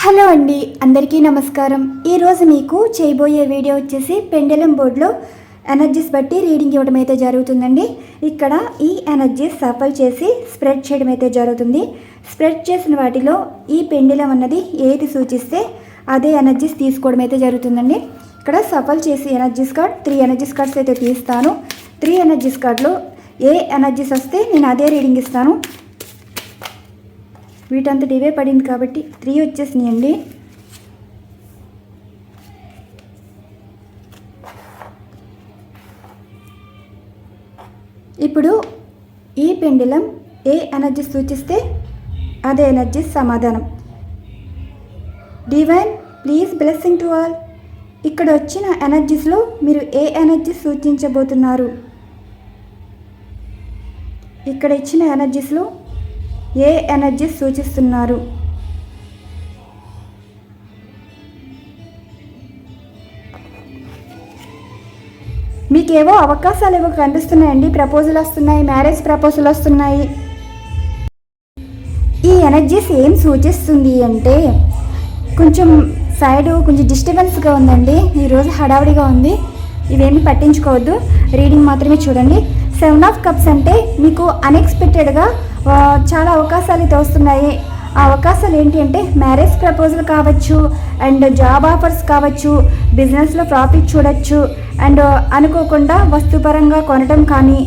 Hello అండి, అందరికీ నమస్కారం. ఈరోజు మీకు చేయబోయే వీడియో వచ్చేసి పెండెలం బోర్డులో ఎనర్జీస్ బట్టి రీడింగ్ ఇవ్వడం అయితే జరుగుతుందండి. ఇక్కడ ఈ ఎనర్జీస్ సఫల్ చేసి స్ప్రెడ్ చేయడం అయితే జరుగుతుంది. స్ప్రెడ్ చేసిన వాటిలో ఈ పెండెలం అన్నది ఏది సూచిస్తే అదే ఎనర్జీస్ తీసుకోవడం అయితే జరుగుతుందండి. ఇక్కడ సఫల్ చేసి ఎనర్జీస్ కార్డ్ 3 ఎనర్జీస్ కార్డ్స్ అయితే తీస్తాను. 3 ఎనర్జీస్ కార్డులో ఏ ఎనర్జీస్ వస్తే నేను అదే రీడింగ్ ఇస్తాను. వీటంతటి ఇవే పడింది కాబట్టి 3 వచ్చేసినాయండి. ఇప్పుడు ఈ పెండులం ఏ ఎనర్జీ సూచిస్తే అదే ఎనర్జీ సమాధానం. Divine please blessing to all. ఇక్కడ వచ్చిన ఎనర్జీస్లో మీరు ఏ ఎనర్జీ సూచించబోతున్నారు? ఇక్కడ ఇచ్చిన ఎనర్జీస్లో ఏ ఎనర్జీ సూచిస్తున్నారు? మీకేవో అవకాశాలు ఏవో కనిపిస్తున్నాయండి. ప్రపోజల్ వస్తున్నాయి, మ్యారేజ్ ప్రపోజల్ వస్తున్నాయి. ఈ ఎనర్జీస్ ఏం సూచిస్తుంది అంటే కొంచెం డిస్టర్బెన్స్గా ఉందండి. ఈరోజు హడావిడిగా ఉంది. ఇవేమి పట్టించుకోవద్దు, రీడింగ్ మాత్రమే చూడండి. 7 ఆఫ్ కప్స్ అంటే మీకు అన్ఎక్స్పెక్టెడ్గా చాలా అవకాశాలు అయితే వస్తున్నాయి. ఆ అవకాశాలు ఏంటి అంటే మ్యారేజ్ ప్రపోజల్ కావచ్చు, అండ్ జాబ్ ఆఫర్స్ కావచ్చు, బిజినెస్లో ప్రాఫిట్ చూడొచ్చు, అండ్ అనుకోకుండా వస్తుపరంగా కొనడం కానీ,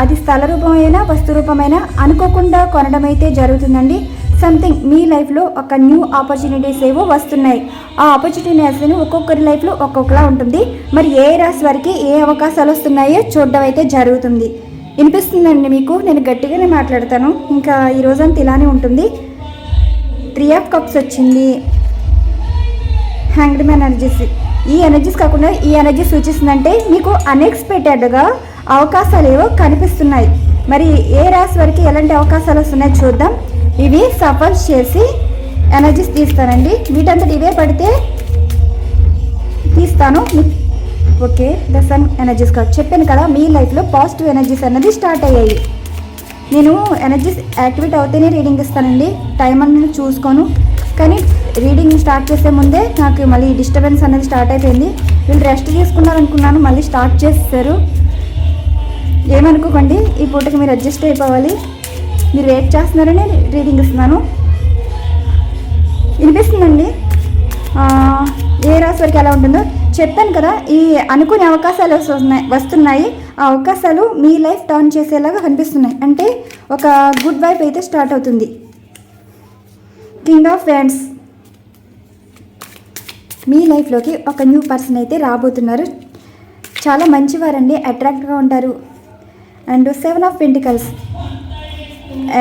అది స్థల రూపమైన వస్తు రూపమైన అనుకోకుండా కొనడం అయితే జరుగుతుందండి. సంథింగ్ మీ లైఫ్లో ఒక న్యూ ఆపర్చునిటీస్ ఏవో వస్తున్నాయి. ఆ ఆపర్చునిటీస్ ఒక్కొక్కరి లైఫ్లో ఒక్కొక్కలా ఉంటుంది. మరి ఏ రాశి వారికి ఏ అవకాశాలు వస్తున్నాయో చూడడం అయితే జరుగుతుంది. వినిపిస్తుందండి మీకు? నేను గట్టిగానే మాట్లాడతాను. ఇంకా ఈ రోజంతా ఇలానే ఉంటుంది. 3 ఆఫ్ కప్స్ వచ్చింది. Hanged man energies. ఈ ఎనర్జీస్ కాకుండా ఈ ఎనర్జీ సూచిస్తుందంటే మీకు అన్ఎక్స్పెక్టెడ్గా అవకాశాలు ఏవో కనిపిస్తున్నాయి. మరి ఏ రాశి వారికి ఎలాంటి అవకాశాలు వస్తున్నాయో చూద్దాం. ఇవి సఫల్ చేసి ఎనర్జీస్ తీస్తానండి. వీటంతటి ఇవే పడితే తీస్తాను. Okay, the sun energies card చెప్పాను కదా, మీ లైఫ్లో పాజిటివ్ ఎనర్జీస్ అన్నది స్టార్ట్ అయ్యాయి. నేను ఎనర్జీస్ యాక్టివేట్ అవుతేనే రీడింగ్ ఇస్తానండి. టైం అనేది చూసుకోను. కానీ రీడింగ్ స్టార్ట్ చేసే ముందే నాకు మళ్ళీ డిస్టర్బెన్స్ అనేది స్టార్ట్ అయిపోయింది. వీళ్ళు రెస్ట్ తీసుకున్నారనుకున్నాను, మళ్ళీ స్టార్ట్ చేస్తారు. ఏమనుకోకండి, ఈ పూటకి మీరు అడ్జస్ట్ అయిపోవాలి. మీరు వెయిట్ చేస్తున్నారని రీడింగ్ ఇస్తున్నాను. వినిపిస్తుందండి? ఏ రాశి వరకు ఎలా ఉంటుందో చెప్పాను కదా. ఈ అనుకునే అవకాశాలు వస్తున్నాయి. ఆ అవకాశాలు మీ లైఫ్ టర్న్ చేసేలాగా కనిపిస్తున్నాయి. అంటే ఒక గుడ్ వైబ్ అయితే స్టార్ట్ అవుతుంది. King of wands. మీ లైఫ్లోకి ఒక న్యూ పర్సన్ అయితే రాబోతున్నారు. చాలా మంచివారండి, అట్రాక్ట్గా ఉంటారు. And 7 of pentacles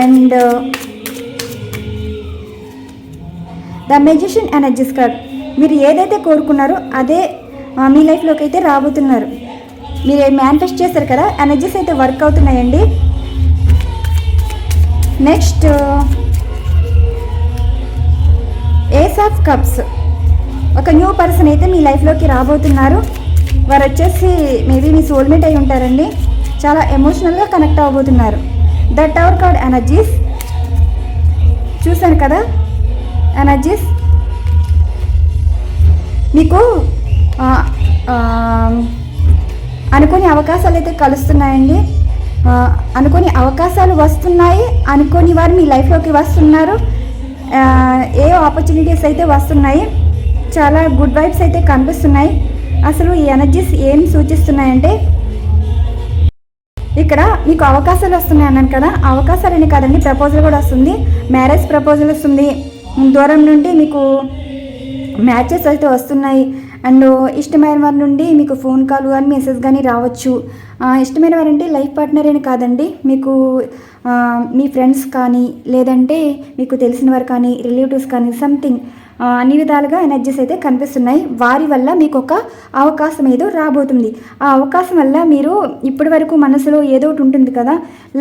and the magician energies card. మీరు ఏదైతే కోరుకున్నారో అదే మీ లైఫ్లోకి అయితే రాబోతున్నారు. మీరు మేనిఫెస్ట్ చేశారు కదా, ఎనర్జీస్ అయితే వర్క్ అవుతున్నాయండి. Next ace of cups. ఒక న్యూ పర్సన్ అయితే మీ లైఫ్లోకి రాబోతున్నారు. వారు వచ్చేసి మేబీ మీ సోల్మేట్ అయి ఉంటారండి. చాలా ఎమోషనల్గా కనెక్ట్ అవ్వబోతున్నారు. ద టవర్ కార్డ్ ఎనర్జీస్ చూశాను కదా. ఎనర్జీస్ మీకు అనుకోని అవకాశాలు అయితే కలుస్తున్నాయండి. అనుకోని అవకాశాలు వస్తున్నాయి. అనుకోని వారు మీ లైఫ్లోకి వస్తున్నారు. ఏ ఆపర్చునిటీస్ అయితే వస్తున్నాయి. చాలా గుడ్ వైబ్స్ అయితే కనిపిస్తున్నాయి. అసలు ఈ ఎనర్జీస్ ఏం సూచిస్తున్నాయంటే ఇక్కడ మీకు అవకాశాలు వస్తున్నాయి అన్నాను కదా. అవకాశాలని కాదండి, ప్రపోజల్ కూడా వస్తుంది. మ్యారేజ్ ప్రపోజల్ వస్తుంది. దూరం నుండి మీకు మ్యాచెస్ అయితే వస్తున్నాయి. అండ్ ఇష్టమైన వారి నుండి మీకు ఫోన్ కాల్ కానీ మెసేజ్ కానీ రావచ్చు. ఇష్టమైన వారంటే లైఫ్ పార్ట్నర్ అని కాదండి, మీకు మీ ఫ్రెండ్స్ కానీ, లేదంటే మీకు తెలిసిన వారు కానీ, రిలేటివ్స్ కానీ, సంథింగ్ అన్ని విధాలుగా ఎనర్జీస్ అయితే కనిపిస్తున్నాయి. వారి వల్ల మీకు ఒక అవకాశం ఏదో రాబోతుంది. ఆ అవకాశం వల్ల మీరు ఇప్పటి వరకు మనసులో ఏదో ఒకటి ఉంటుంది కదా,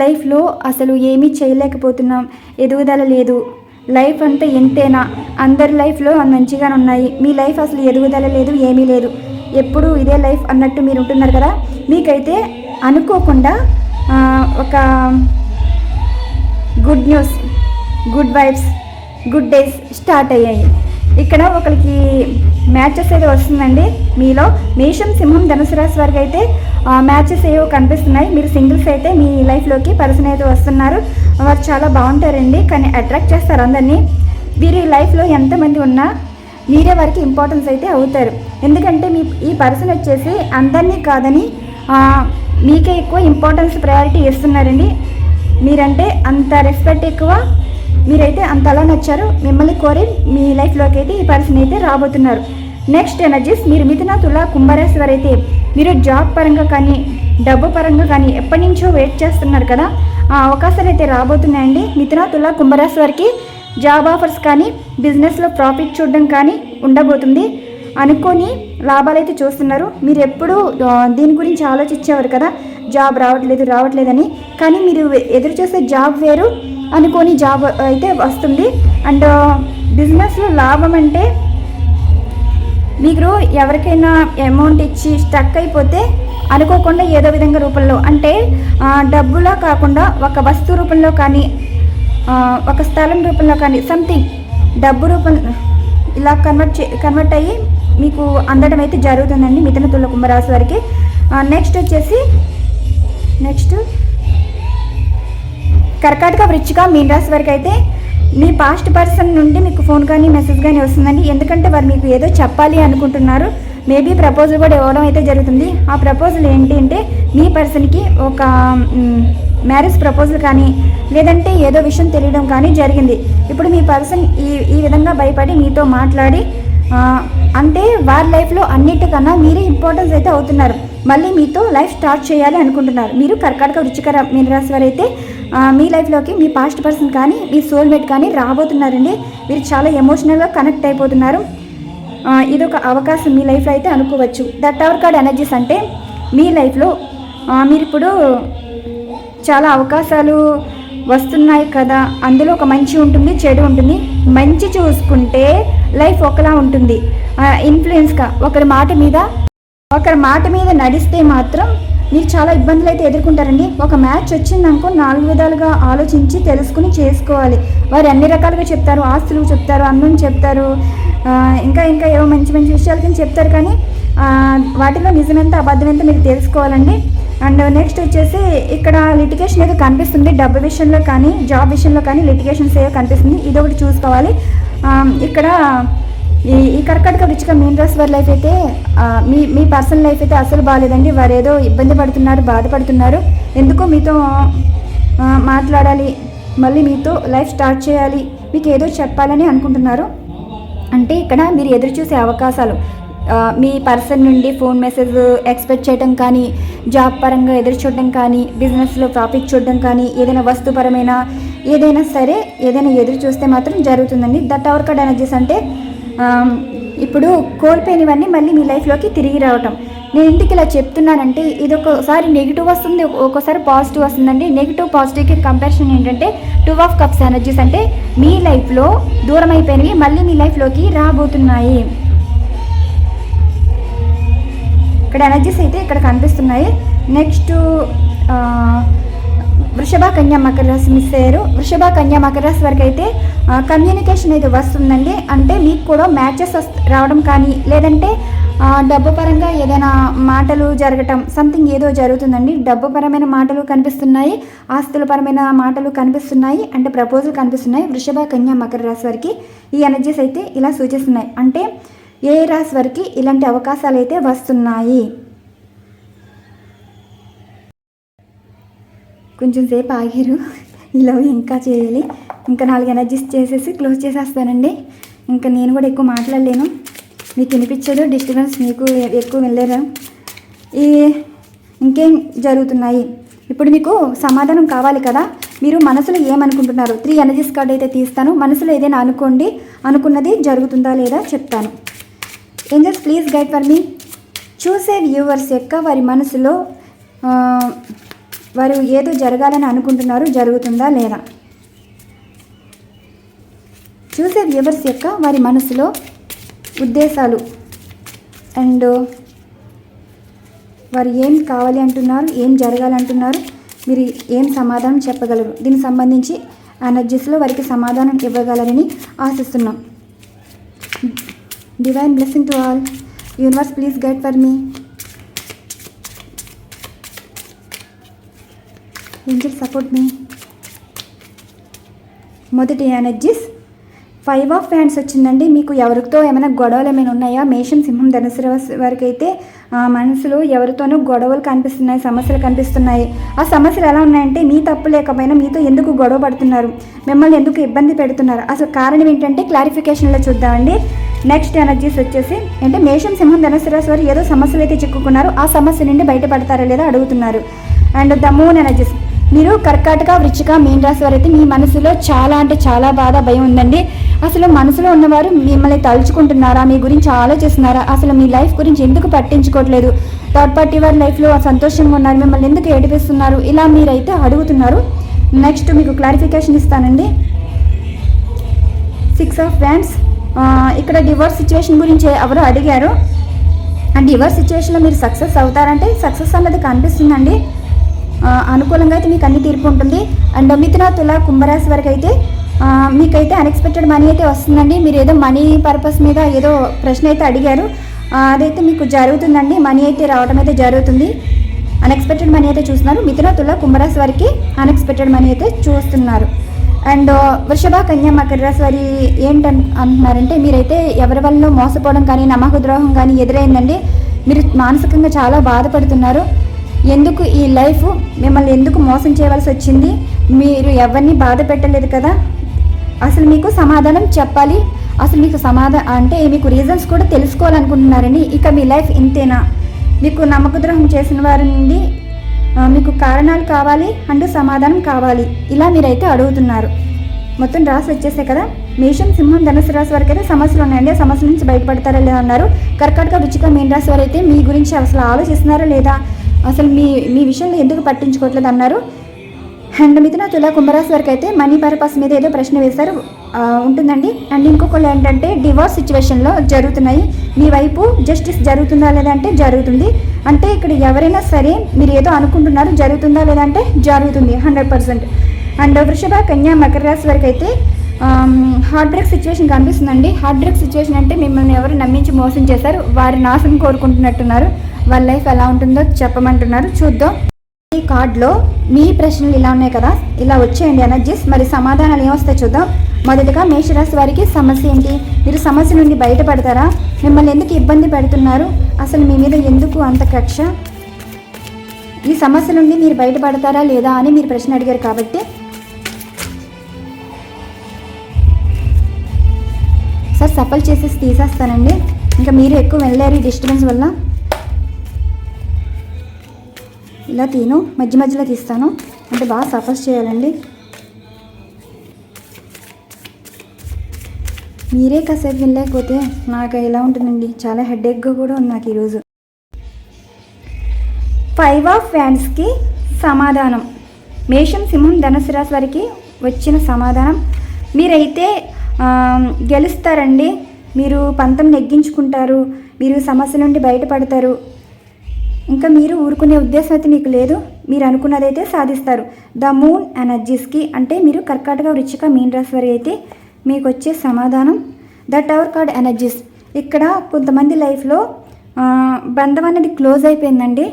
లైఫ్లో అసలు ఏమీ చేయలేకపోతున్నాం, ఎదుగుదల లేదు, లైఫ్ అంతా ఎంతేనా, అందరి లైఫ్లో మంచిగానే ఉన్నాయి, మీ లైఫ్ అసలు ఎదుగుదల లేదు, ఏమీ లేదు, ఎప్పుడు ఇదే లైఫ్ అన్నట్టు మీరు ఉంటున్నారు కదా. మీకైతే అనుకోకుండా ఒక good news, good vibes good days start అయ్యాయి. ఇక్కడ ఒకరికి మ్యాచెస్ అయితే వస్తుందండి. మీలో మేషం, సింహం, ధనుసు రాశి వారికి అయితే మ్యాచెస్ ఏవో కనిపిస్తున్నాయి. మీరు సింగిల్స్ అయితే మీ లైఫ్లోకి పర్సన్ అయితే వస్తున్నారు. వారు చాలా బాగుంటారండి, కానీ అట్రాక్ట్ చేస్తారు అందరినీ. వీరి లైఫ్లో ఎంతమంది ఉన్నా మీరే వారికి ఇంపార్టెన్స్ అయితే అవుతారు. ఎందుకంటే ఈ పర్సన్ వచ్చేసి అందరినీ కాదని మీకే ఎక్కువ ఇంపార్టెన్స్ ప్రయారిటీ ఇస్తున్నారండి. మీరంటే అంత రెస్పెక్ట్ ఎక్కువ, మీరైతే అంతలా నచ్చారు. మిమ్మల్ని కోరి మీ లైఫ్లోకి అయితే ఈ పర్సన్ అయితే రాబోతున్నారు. నెక్స్ట్ ఎనర్జీస్, మీరు మిథున, తుల, కుంభరాశి వారు అయితే మీరు జాబ్ పరంగా కానీ డబ్బు పరంగా కానీ ఎప్పటి నుంచో వెయిట్ చేస్తున్నారు కదా, ఆ అవకాశాలు అయితే రాబోతున్నాయండి. మిథున, తుల, కుంభరాశి వారికి జాబ్ ఆఫర్స్ కానీ బిజినెస్లో ప్రాఫిట్ చూడడం కానీ ఉండబోతుంది. అనుకొని లాభాలు అయితే చూస్తున్నారు. మీరు ఎప్పుడు దీని గురించి ఆలోచించేవారు కదా, జాబ్ రావట్లేదని. కానీ మీరు ఎదురు చూసే జాబ్ వేరు, అనుకోని జాబ్ అయితే వస్తుంది. అండ్ బిజినెస్లో లాభం అంటే మీరు ఎవరికైనా అమౌంట్ ఇచ్చి స్టక్ అయిపోతే అనుకోకుండా ఏదో విధంగా రూపంలో, అంటే డబ్బులా కాకుండా ఒక వస్తువు రూపంలో కానీ ఒక స్థలం రూపంలో కానీ సంథింగ్ డబ్బు రూపంలో ఇలా కన్వర్ట్ అయ్యి మీకు అందడం అయితే జరుగుతుందండి మిథున, తుల, కుంభరాశి వారికి. నెక్స్ట్ వచ్చేసి కర్కాటక, వృశ్చిక, మీన రాశి వారికి అయితే మీ పాస్ట్ పర్సన్ నుండి మీకు ఫోన్ కానీ మెసేజ్ కానీ వస్తుందండి. ఎందుకంటే వారు మీకు ఏదో చెప్పాలి అనుకుంటున్నారు. మేబీ ప్రపోజల్ కూడా ఇవ్వడం అయితే జరుగుతుంది. ఆ ప్రపోజల్ ఏంటి అంటే మీ పర్సన్కి ఒక మ్యారేజ్ ప్రపోజల్ కానీ లేదంటే ఏదో విషయం తెలియడం కానీ జరిగింది. ఇప్పుడు మీ పర్సన్ ఈ విధంగా భయపడి మీతో మాట్లాడి అంటే వారి లైఫ్లో అన్నిటికన్నా మీరే ఇంపార్టెన్స్ అయితే అవుతున్నారు. మళ్ళీ మీతో లైఫ్ స్టార్ట్ చేయాలి అనుకుంటున్నారు. మీరు కర్కాటక, వృశ్చిక, మీన రాశి వారు అయితే మీ లైఫ్లోకి మీ పాస్ట్ పర్సన్ కానీ మీ సోల్మేట్ కానీ రాబోతున్నారండి. మీరు చాలా ఎమోషనల్గా కనెక్ట్ అయిపోతున్నారు. ఇదొక అవకాశం మీ లైఫ్లో అయితే అనుకోవచ్చు. ద టవర్ కార్డ్ ఎనర్జీస్ అంటే మీ లైఫ్లో మీరు ఇప్పుడు చాలా అవకాశాలు వస్తున్నాయి కదా, అందులో ఒక మంచి ఉంటుంది, చెడు ఉంటుంది. మంచి చూసుకుంటే లైఫ్ ఒకలా ఉంటుంది. ఇన్ఫ్లుయెన్స్గా ఒకరి మాట మీద నడిస్తే మాత్రం మీరు చాలా ఇబ్బందులు అయితే ఎదుర్కొంటారండి. ఒక మ్యాచ్ వచ్చిందనుకో 4 విధాలుగా ఆలోచించి తెలుసుకుని చేసుకోవాలి. వారు అన్ని రకాలుగా చెప్తారు, ఆస్తులు చెప్తారు, అందం చెప్తారు, ఇంకా ఏవో మంచి విషయాలకి చెప్తారు. కానీ వాటిలో నిజమెంత అబద్ధమెంత మీరు తెలుసుకోవాలండి. అండ్ నెక్స్ట్ వచ్చేసి ఇక్కడ లిటిగేషన్ ఏదో కనిపిస్తుంది. డబ్బు విషయంలో కానీ జాబ్ విషయంలో కానీ లిటిగేషన్స్ ఏదో కనిపిస్తుంది. ఇదొకటి చూసుకోవాలి. ఇక్కడ ఈ కర్కాటక, వృశ్చిక, మీన రాశి వారి లైఫ్ అయితే మీ పర్సనల్ లైఫ్ అయితే అసలు బాగాలేదండి. వారు ఏదో ఇబ్బంది పడుతున్నారు, బాధపడుతున్నారు. ఎందుకో మీతో మాట్లాడాలి, మళ్ళీ మీతో లైఫ్ స్టార్ట్ చేయాలి, మీకు ఏదో చెప్పాలని అనుకుంటున్నారు. అంటే ఇక్కడ మీరు ఎదురు చూసే అవకాశాలు మీ పర్సన్ నుండి ఫోన్ మెసేజ్ ఎక్స్పెక్ట్ చేయడం కానీ, జాబ్ పరంగా ఎదురు చూడడం కానీ, బిజినెస్లో ప్రాఫిట్ చూడడం కానీ, ఏదైనా వస్తుపరమైన ఏదైనా సరే ఏదైనా ఎదురు చూస్తే మాత్రం జరుగుతుందండి. ద టవర్ కార్డ్ ఎనర్జీస్ అంటే ఇప్పుడు కోల్పోయినవన్నీ మళ్ళీ మీ లైఫ్లోకి తిరిగి రావటం. నేను ఇంటికి ఇలా చెప్తున్నానంటే ఇది ఒక్కోసారి నెగిటివ్ వస్తుంది, ఒక్కోసారి పాజిటివ్ వస్తుందండి. నెగిటివ్ పాజిటివ్కి కంపారిజన్ ఏంటంటే 2 ఆఫ్ కప్స్ ఎనర్జీస్ అంటే మీ లైఫ్లో దూరం అయిపోయినవి మళ్ళీ మీ లైఫ్లోకి రాబోతున్నాయి. ఇక్కడ ఎనర్జీస్ అయితే ఇక్కడ కనిపిస్తున్నాయి. నెక్స్ట్ వృషభ, కన్యా, మకర రాశి మిస్ అయ్యారు. వృషభ, కన్యా, మకర రాశి వరకు అయితే కమ్యూనికేషన్ అయితే వస్తుందండి. అంటే మీకు కూడా మ్యాచెస్ రావడం కానీ లేదంటే డబ్బు పరంగా ఏదైనా మాటలు జరగటం సంథింగ్ ఏదో జరుగుతుందండి. డబ్బు పరమైన మాటలు కనిపిస్తున్నాయి, ఆస్తుల పరమైన మాటలు కనిపిస్తున్నాయి, అంటే ప్రపోజల్ కనిపిస్తున్నాయి. వృషభ, కన్యా, మకర రాశి వారికి ఈ ఎనర్జీస్ అయితే ఇలా సూచిస్తున్నాయి. అంటే ఏ రాశి వారికి ఇలాంటి అవకాశాలు అయితే వస్తున్నాయి. కొంచెం సేపు ఆగిరు, ఇలా ఇంకా చేయాలి. ఇంకా 4 ఎనర్జీస్ చేసేసి క్లోజ్ చేసేస్తానండి. ఇంకా నేను కూడా ఎక్కువ మాట్లాడలేను, మీకు వినిపించదు, డిస్టర్బెన్స్ మీకు ఎక్కువ వెళ్ళలేరు. ఇంకేం జరుగుతున్నాయి ఇప్పుడు మీకు సమాధానం కావాలి కదా. మీరు మనసులో ఏమనుకుంటున్నారు? 3 ఎనర్జీస్ కార్డ్ అయితే తీస్తాను. మనసులో ఏదైనా అనుకోండి, అనుకున్నది జరుగుతుందా లేదా చెప్తాను. ఏంజల్స్ ప్లీజ్ గైడ్ ఫర్ మీ. చూసే వ్యూవర్స్ యొక్క వారి మనసులో వారు ఏదో జరగాలని అనుకుంటున్నారు, జరుగుతుందా లేదా? చూసే వ్యూవర్స్ యొక్క వారి మనసులో ఉద్దేశాలు అండ్ వారు ఏం కావాలి అంటున్నారు, ఏం జరగాలంటున్నారు, మీరు ఏం సమాధానం చెప్పగలరు? దీనికి సంబంధించి ఎనర్జీస్లో వారికి సమాధానం ఇవ్వగలరని ఆశిస్తున్నాం. Divine blessing to all. Universe please guide for me. Angel support me. మొదటి ఎనర్జీస్ 5 ఆఫ్ హ్యాండ్స్ వచ్చిందండి. మీకు ఎవరితో ఏమైనా గొడవలు ఏమైనా ఉన్నాయా? మేషం, సింహం, ధనుసు రాశి వారికి అయితే మనసులో ఎవరితోనూ గొడవలు కనిపిస్తున్నాయి, సమస్యలు కనిపిస్తున్నాయి. ఆ సమస్యలు ఎలా ఉన్నాయంటే మీ తప్పు లేకపోయినా మీతో ఎందుకు గొడవ పడుతున్నారు, మిమ్మల్ని ఎందుకు ఇబ్బంది పెడుతున్నారు, అసలు కారణం ఏంటంటే క్లారిఫికేషన్లో చూద్దామండి. నెక్స్ట్ ఎనర్జీస్ వచ్చేసి అంటే మేషం, సింహం, ధనుసు రాశి వారు ఏదో సమస్యలు అయితే చిక్కుకున్నారు, ఆ సమస్య నుండి బయటపడతారా లేదా అడుగుతున్నారు. అండ్ ద మూన్ ఎనర్జీస్, మీరు కర్కాటక, వృశ్చిక, మీన రాశి వారు అయితే మీ మనసులో చాలా అంటే చాలా బాధ, భయం ఉందండి. అసలు మనసులో ఉన్నవారు మిమ్మల్ని తలుచుకుంటున్నారా, మీ గురించి ఆలోచిస్తున్నారా, అసలు మీ లైఫ్ గురించి ఎందుకు పట్టించుకోవట్లేదు, థర్డ్ పార్టీ వారి లైఫ్లో సంతోషంగా ఉన్నారు, మిమ్మల్ని ఎందుకు ఏడిపిస్తున్నారు, ఇలా మీరైతే అడుగుతున్నారు. నెక్స్ట్ మీకు క్లారిఫికేషన్ ఇస్తానండి. 6 ఆఫ్ హ్యాండ్స్, ఇక్కడ డివోర్స్ సిచ్యువేషన్ గురించి ఎవరు అడిగారు. అండ్ డివోర్స్ సిచ్యువేషన్లో మీరు సక్సెస్ అవుతారంటే సక్సెస్ అన్నది కనిపిస్తుందండి. అనుకూలంగా అయితే మీకు అన్ని తీర్పు ఉంటుంది. అండ్ మిథున, తుల, కుంభరాశి వరకు అయితే మీకైతే అన్ఎక్స్పెక్టెడ్ మనీ అయితే వస్తుందండి. మీరు ఏదో మనీ పర్పస్ మీద ఏదో ప్రశ్న అయితే అడిగారు, అదైతే మీకు జరుగుతుందండి. మనీ అయితే రావడం అయితే జరుగుతుంది. అన్ఎక్స్పెక్టెడ్ మనీ అయితే చూస్తున్నారు. మిథున, తుల, కుంభరాశి వారికి అన్ఎక్స్పెక్టెడ్ మనీ అయితే చూస్తున్నారు. అండ్ వృషభ, కన్య, మకర రాశి వారి అంటున్నారంటే మీరైతే ఎవరి వల్ల మోసపోవడం కానీ నమ్మక ద్రోహం కానీ ఎదురైందండి. మీరు మానసికంగా చాలా బాధపడుతున్నారు. ఎందుకు ఈ లైఫ్ మిమ్మల్ని ఎందుకు మోసం చేయవలసి వచ్చింది, మీరు ఎవరిని బాధ పెట్టలేదు కదా, అసలు మీకు సమాధానం చెప్పాలి, అసలు మీకు సమాధానం అంటే మీకు రీజన్స్ కూడా తెలుసుకోవాలనుకుంటున్నారని. ఇక మీ లైఫ్ ఇంతేనా, మీకు నమ్మకద్రోహం చేసిన వారి నుండి మీకు కారణాలు కావాలి అంటూ సమాధానం కావాలి, ఇలా మీరైతే అడుగుతున్నారు. మొత్తం రాసి వచ్చేసాయి కదా. మేషం, సింహం, ధనుసు రాశి వారికి అయితే సమస్యలు ఉన్నాయండి. ఆ సమస్యల నుంచి బయటపడతారా లేదా అన్నారు. కర్కాటక, వృశ్చిక, మీన రాశి వారు అయితే మీ గురించి అసలు ఆలోచిస్తున్నారా లేదా, అసలు మీ విషయంలో ఎందుకు పట్టించుకోవట్లేదు అన్నారు. అండ్ మిథున, తుల, కుంభరాశి వరకు అయితే మనీ పర్పస్ మీద ఏదో ప్రశ్న వేశారు, ఉంటుందండి. అండ్ ఇంకొకళ్ళు ఏంటంటే డివోర్స్ సిచ్యువేషన్లో జరుగుతున్నాయి, మీ వైపు జస్టిస్ జరుగుతుందా లేదా అంటే జరుగుతుంది. అంటే ఇక్కడ ఎవరైనా సరే మీరు ఏదో అనుకుంటున్నారు, జరుగుతుందా లేదా అంటే జరుగుతుంది 100%. అండ్ వృషభ, కన్య, మకర రాశి వరకు అయితే హార్ట్ బ్రేక్ సిచ్యువేషన్ కనిపిస్తుందండి. హార్ట్ బ్రేక్ సిచ్యువేషన్ అంటే మిమ్మల్ని ఎవరు నమ్మించి మోసం చేశారు, వారి నాశనం కోరుకుంటున్నట్టున్నారు, వాళ్ళ లైఫ్ ఎలా ఉంటుందో చెప్పమంటున్నారు. చూద్దాం. ఈ కార్డులో మీ ప్రశ్నలు ఇలా ఉన్నాయి కదా, ఇలా వచ్చేయండి ఎనర్జీస్. మరి సమాధానాలు ఏమొస్తాయి చూద్దాం. మొదటిగా మేషరాశి వారికి సమస్య ఏంటి, మీరు సమస్య నుండి బయటపడతారా, మిమ్మల్ని ఎందుకు ఇబ్బంది పెడుతున్నారు, అసలు మీ మీద ఎందుకు అంత కక్ష, ఈ సమస్య నుండి మీరు బయటపడతారా లేదా అని మీరు ప్రశ్న అడిగారు కాబట్టి సార్ సఫల్ చేసేసి తీసేస్తానండి. ఇంకా మీరు ఎక్కువ వెళ్ళారు ఈ డిస్టర్బెన్స్ వల్ల. ఇలా మధ్య మధ్యలో తీస్తాను, అంటే బాగా సఫర్ చేయాలండి. మీరే కాసేపు వెళ్ళలేకపోతే నాకు ఎలా ఉంటుందండి, చాలా హెడేక్గా కూడా ఉంది నాకు ఈరోజు. 5 ఆఫ్ హ్యాండ్స్కి సమాధానం. మేషం, సింహం, ధనుసు రాశి వారికి వచ్చిన సమాధానం, మీరైతే గెలుస్తారండి. మీరు పంతం నెగ్గించుకుంటారు, మీరు సమస్య నుండి బయటపడతారు. ఇంకా మీరు ఊరుకునే ఉద్దేశం అయితే మీకు లేదు, మీరు అనుకున్నదైతే సాధిస్తారు. ద మూన్ ఎనర్జీస్కి అంటే మీరు కర్కాటక, వృశ్చిక, మీన రాశి వారి అయితే మీకు వచ్చే సమాధానం ద టవర్ కార్డ్ ఎనర్జీస్. ఇక్కడ కొంతమంది లైఫ్లో బంధం అనేది క్లోజ్ అయిపోయిందండి.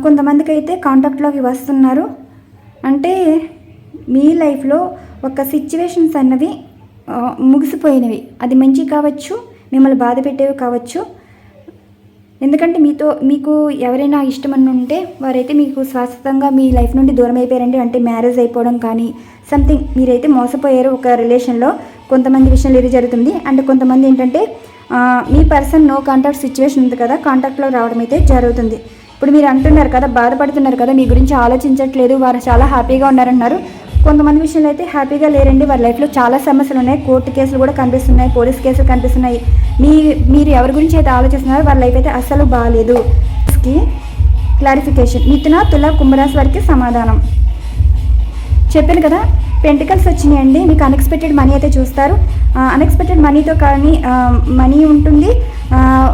కొంతమందికి అయితే కాంటాక్ట్లోకి వస్తున్నారు. అంటే మీ లైఫ్లో ఒక సిచ్యువేషన్స్ అన్నవి ముగిసిపోయినవి, అది మంచి కావచ్చు, మిమ్మల్ని బాధ పెట్టేవి కావచ్చు. ఎందుకంటే మీకు ఎవరైనా ఇష్టం అని ఉంటే వారైతే మీకు శాశ్వతంగా మీ లైఫ్ నుండి దూరం అయిపోయారండి. అంటే మ్యారేజ్ అయిపోవడం కానీ సంథింగ్ మీరైతే మోసపోయారు ఒక రిలేషన్లో. కొంతమంది విషయంలో ఇది జరుగుతుంది. అండ్ కొంతమంది ఏంటంటే మీ పర్సన్ నో కాంటాక్ట్ సిచ్యువేషన్ ఉంది కదా, కాంటాక్ట్లో రావడం అయితే జరుగుతుంది. ఇప్పుడు మీరు అంటున్నారు కదా, బాధపడుతున్నారు కదా, మీ గురించి ఆలోచించట్లేదు, వారు చాలా హ్యాపీగా ఉన్నారన్నారు. కొంతమంది విషయంలో అయితే హ్యాపీగా లేరండి, వారి లైఫ్లో చాలా సమస్యలు ఉన్నాయి, కోర్టు కేసులు కూడా కనిపిస్తున్నాయి, పోలీస్ కేసులు కనిపిస్తున్నాయి. మీరు ఎవరి గురించి అయితే ఆలోచిస్తున్నారో వాళ్ళ లైఫ్ అయితే అస్సలు బాగాలేదు. క్లారిఫికేషన్. మిథున, తుల, కుంభరాశి వారికి సమాధానం చెప్పాను కదా, పెంటికల్స్ వచ్చినాయండి. మీకు అన్ఎక్స్పెక్టెడ్ మనీ అయితే చూస్తారు. అన్ఎక్స్పెక్టెడ్ మనీతో కానీ మనీ ఉంటుంది,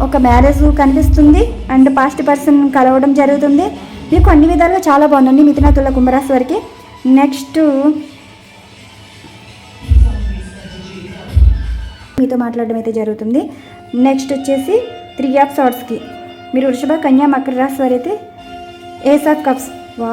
ఒక మ్యారేజ్ కనిపిస్తుంది, అండ్ పాస్ట్ పర్సన్ కలవడం జరుగుతుంది. మీకు అన్ని విధాలుగా చాలా బాగుందండి మిథున, తుల, కుంభరాశి వారికి. నెక్స్ట్ మీతో మాట్లాడడం అయితే జరుగుతుంది. నెక్స్ట్ వచ్చేసి 3 ఆఫ్ సార్ట్స్కి మీరు వృషభ, కన్యా, మకర రాశి వారు అయితే ఏస్ ఆఫ్ కప్స్. వా,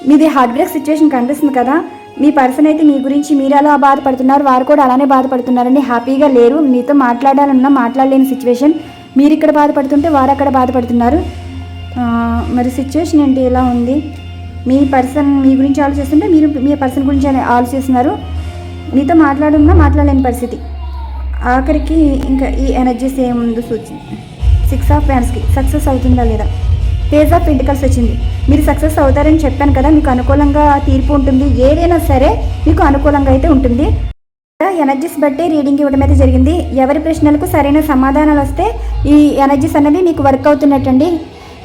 మీది హార్ట్ బ్రేక్ సిచ్యువేషన్ కనిపిస్తుంది కదా. మీ పర్సన్ అయితే మీ గురించి మీరు అలా బాధపడుతున్నారు, వారు కూడా అలానే బాధపడుతున్నారండి. హ్యాపీగా లేరు, మీతో మాట్లాడాలన్నా మాట్లాడలేని సిచ్యువేషన్. మీరు ఇక్కడ బాధపడుతుంటే వారు అక్కడ బాధపడుతున్నారు. మరి సిచ్యువేషన్ ఏంటి, ఎలా ఉంది? మీ పర్సన్ మీ గురించి ఆలోచిస్తుంటే మీరు మీ పర్సన్ గురించి ఆలోచిస్తున్నారు. మీతో మాట్లాడలేని పరిస్థితి. ఆఖరికి ఇంకా ఈ ఎనర్జీస్ ఏముందో సూచన 6 ఆఫ్ ప్యాన్స్కి సక్సెస్ అవుతుందా లేదా. పేజ్ ఆఫ్ పెంటికల్స్ వచ్చింది. మీరు సక్సెస్ అవుతారని చెప్పాను కదా, మీకు అనుకూలంగా తీర్పు ఉంటుంది. ఏదైనా సరే మీకు అనుకూలంగా అయితే ఉంటుంది. ఎనర్జీస్ బట్టి రీడింగ్ ఇవ్వడం అయితే జరిగింది. ఎవరి ప్రశ్నలకు సరైన సమాధానాలు వస్తే ఈ ఎనర్జీస్ అనేవి మీకు వర్క్ అవుతున్నట్టండి.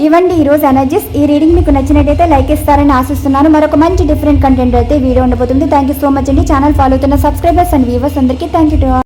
ఇవ్వండి ఈరోజు ఎనర్జీస్. ఈ రీడింగ్ మీకు నచ్చినట్టయితే లైక్ ఇస్తారని ఆశిస్తున్నాను. మరొక మంచి డిఫరెంట్ కంటెంట్ అయితే వీడియో ఉండబోతుంది. థ్యాంక్ యూ సో మచ్ అండి. ఛానల్ ఫాలో అవుతున్న సబ్స్క్రైబర్స్ అండ్ వ్యూవర్స్ అందరికీ థ్యాంక్ యూ.